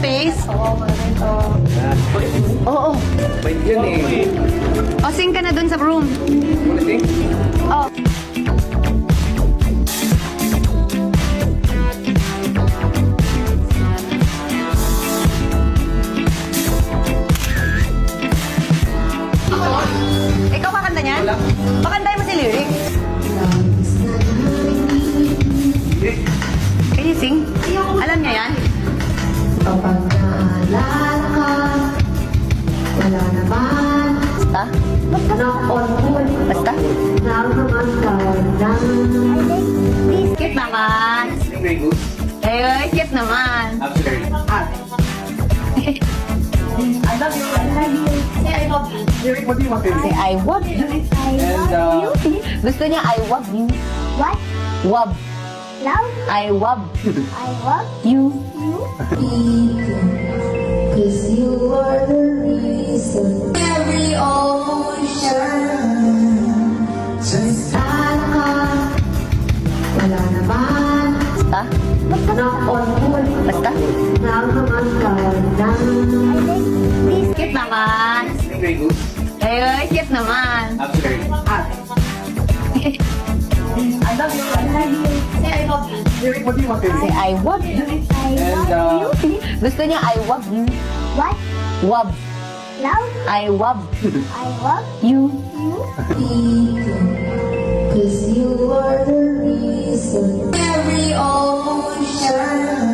face? Oo. Bait yun eh. O, sing ka na dun sa room. Wanna sing? Oh. Ikaw kakanta niyan? Pakantayin mo si lyrics. Can you sing? Alam niya yan? Kapag naalala ka, wala naman. Basta? Knock-on-wood, Basta? nakaman ka lang. Skip naman. Sing very good. Eh, skip naman. Absolutely. I love you. I love you. Say I love you. Eric, what do you want to Say, say? I love you. And Gusto niya, I love you. What? Wab. Love? I love I love you. you. Cause you are the reason. Every ocean. Just sana ka, wala naman. Basta? Knock-on-wood, Basta? nakaman ka lang. Skip naman. sing very good. Eh, skip naman. Absolutely. I love you. I love you. Say I love you. Eric, what do you want to Say, say? I love you. I And love you. Gusto niya, I love you. What? Wab. Love? I love I love you. you. Cause you are the reason. Every ocean.